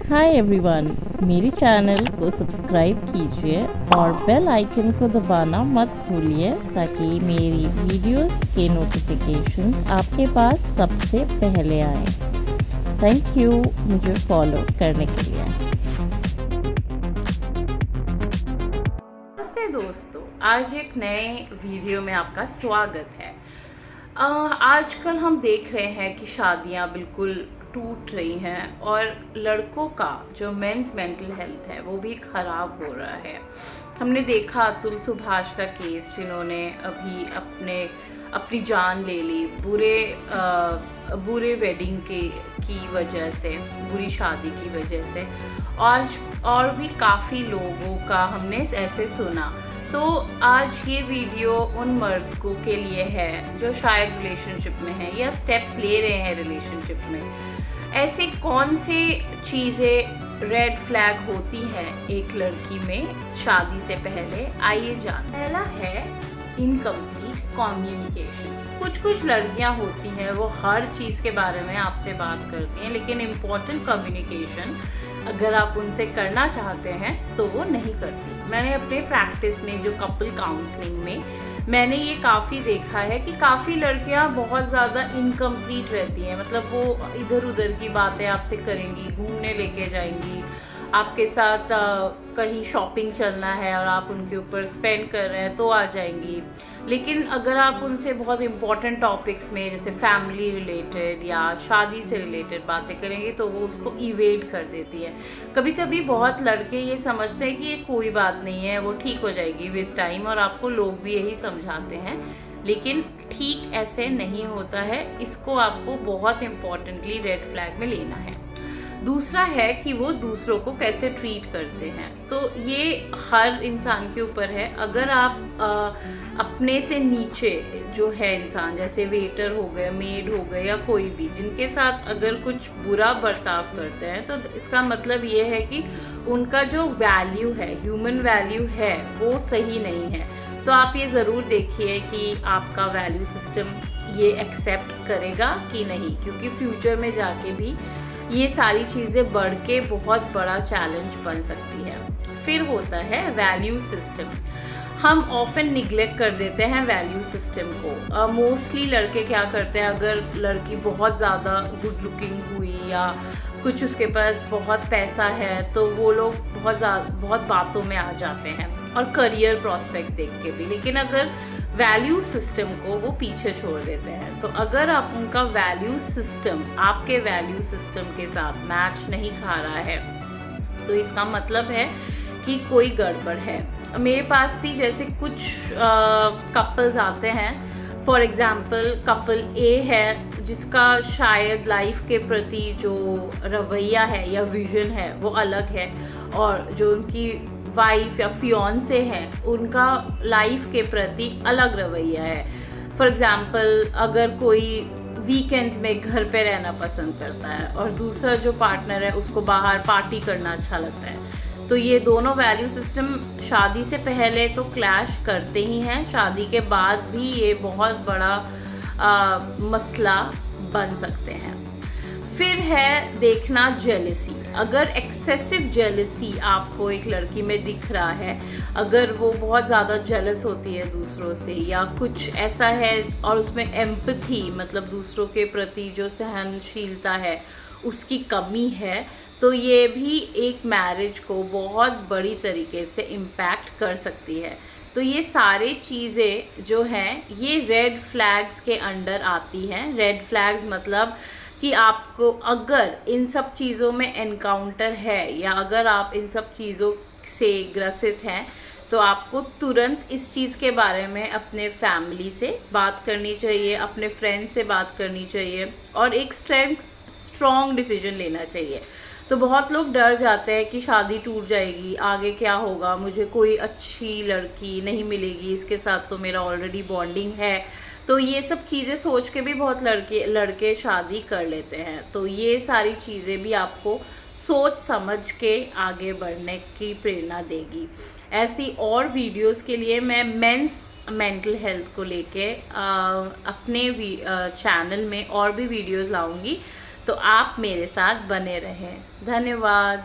Hi everyone, मेरे channel को subscribe कीजिए और बेल आइकन को दबाना मत भूलिए ताकि मेरी वीडियोस के नोटिफिकेशन आपके पास सबसे पहले आए। थैंक यू मुझे फॉलो करने के लिए। नमस्ते दोस्तों, आज एक नए वीडियो में आपका स्वागत है। आजकल हम देख रहे हैं कि शादियां बिल्कुल टूट रही हैं और लड़कों का जो मेंस मेंटल हेल्थ है वो भी ख़राब हो रहा है। हमने देखा अतुल सुभाष का केस, जिन्होंने अभी अपनी जान ले ली बुरे वेडिंग की वजह से, बुरी शादी की वजह से। और भी काफ़ी लोगों का हमने ऐसे सुना। तो आज ये वीडियो उन मर्दों के लिए है जो शायद रिलेशनशिप में हैं या स्टेप्स ले रहे हैं रिलेशनशिप में। ऐसे कौन से चीज़ें रेड फ्लैग होती हैं एक लड़की में शादी से पहले, आइए जान। पहला है इनकम्प्लीट कम्युनिकेशन। कुछ लड़कियां होती हैं वो हर चीज़ के बारे में आपसे बात करती हैं, लेकिन इम्पोर्टेंट कम्युनिकेशन अगर आप उनसे करना चाहते हैं तो वो नहीं करती। मैंने अपने प्रैक्टिस में, जो कपल काउंसलिंग में, मैंने ये काफ़ी देखा है कि काफ़ी लड़कियां बहुत ज़्यादा इनकम्प्लीट रहती हैं। मतलब वो इधर उधर की बातें आपसे करेंगी, घूमने लेके जाएंगी, आपके साथ कहीं शॉपिंग चलना है और आप उनके ऊपर स्पेंड कर रहे हैं तो आ जाएंगी। लेकिन अगर आप उनसे बहुत इम्पॉर्टेंट टॉपिक्स में, जैसे फैमिली रिलेटेड या शादी से रिलेटेड बातें करेंगे तो वो उसको इवेड कर देती है। कभी कभी बहुत लड़के ये समझते हैं कि ये कोई बात नहीं है, वो ठीक हो जाएगी विद टाइम, और आपको लोग भी यही समझाते हैं, लेकिन ठीक ऐसे नहीं होता है। इसको आपको बहुत इम्पॉर्टेंटली रेड फ्लैग में लेना है। दूसरा है कि वो दूसरों को कैसे ट्रीट करते हैं। तो ये हर इंसान के ऊपर है। अगर आप अपने से नीचे जो है इंसान, जैसे वेटर हो गए, मेड हो गए या कोई भी, जिनके साथ अगर कुछ बुरा बर्ताव करते हैं तो इसका मतलब ये है कि उनका जो वैल्यू है, ह्यूमन वैल्यू है, वो सही नहीं है। तो आप ये ज़रूर देखिए कि आपका वैल्यू सिस्टम ये एक्सेप्ट करेगा कि नहीं, क्योंकि फ्यूचर में जाके भी ये सारी चीज़ें बढ़ के बहुत बड़ा चैलेंज बन सकती है। फिर होता है वैल्यू सिस्टम। हम ऑफन निग्लेक्ट कर देते हैं वैल्यू सिस्टम को। मोस्टली लड़के क्या करते हैं, अगर लड़की बहुत ज़्यादा गुड लुकिंग हुई या कुछ उसके पास बहुत पैसा है तो वो लोग बहुत बातों में आ जाते हैं, और करियर प्रॉस्पेक्ट्स देख के भी। लेकिन अगर वैल्यू सिस्टम को वो पीछे छोड़ देते हैं। तो अगर आप उनका वैल्यू सिस्टम आपके वैल्यू सिस्टम के साथ मैच नहीं खा रहा है तो इसका मतलब है कि कोई गड़बड़ है। मेरे पास भी जैसे कुछ कपल्स आते हैं, फॉर एग्ज़ाम्पल कपल ए है जिसका शायद लाइफ के प्रति जो रवैया है या विजन है वो अलग है, और जो उनकी वाइफ या फियोंसे हैं उनका लाइफ के प्रति अलग रवैया है। फॉर एग्ज़ाम्पल अगर कोई वीकेंड्स में घर पे रहना पसंद करता है और दूसरा जो पार्टनर है उसको बाहर पार्टी करना अच्छा लगता है, तो ये दोनों वैल्यू सिस्टम शादी से पहले तो क्लैश करते ही हैं, शादी के बाद भी ये बहुत बड़ा मसला बन सकते हैं। फिर है देखना जेलसी। अगर एक्सेसिव जेलसी आपको एक लड़की में दिख रहा है, अगर वो बहुत ज़्यादा जेलस होती है दूसरों से या कुछ ऐसा है, और उसमें एम्पैथी मतलब दूसरों के प्रति जो सहनशीलता है उसकी कमी है, तो ये भी एक मैरिज को बहुत बड़ी तरीके से इम्पैक्ट कर सकती है। तो ये सारी चीज़ें जो हैं ये रेड फ्लैग्स के अंडर आती हैं। रेड फ्लैग्स मतलब कि आपको अगर इन सब चीज़ों में एनकाउंटर है या अगर आप इन सब चीज़ों से ग्रसित हैं तो आपको तुरंत इस चीज़ के बारे में अपने फैमिली से बात करनी चाहिए, अपने फ्रेंड से बात करनी चाहिए और एक स्ट्रॉन्ग डिसीजन लेना चाहिए। तो बहुत लोग डर जाते हैं कि शादी टूट जाएगी, आगे क्या होगा, मुझे कोई अच्छी लड़की नहीं मिलेगी, इसके साथ तो मेरा ऑलरेडी बॉन्डिंग है। तो ये सब चीज़ें सोच के भी बहुत लड़के शादी कर लेते हैं। तो ये सारी चीज़ें भी आपको सोच समझ के आगे बढ़ने की प्रेरणा देगी। ऐसी और वीडियोस के लिए मैं मेंस मेंटल हेल्थ को लेके अपने चैनल में और भी वीडियोस लाऊंगी। तो आप मेरे साथ बने रहें। धन्यवाद।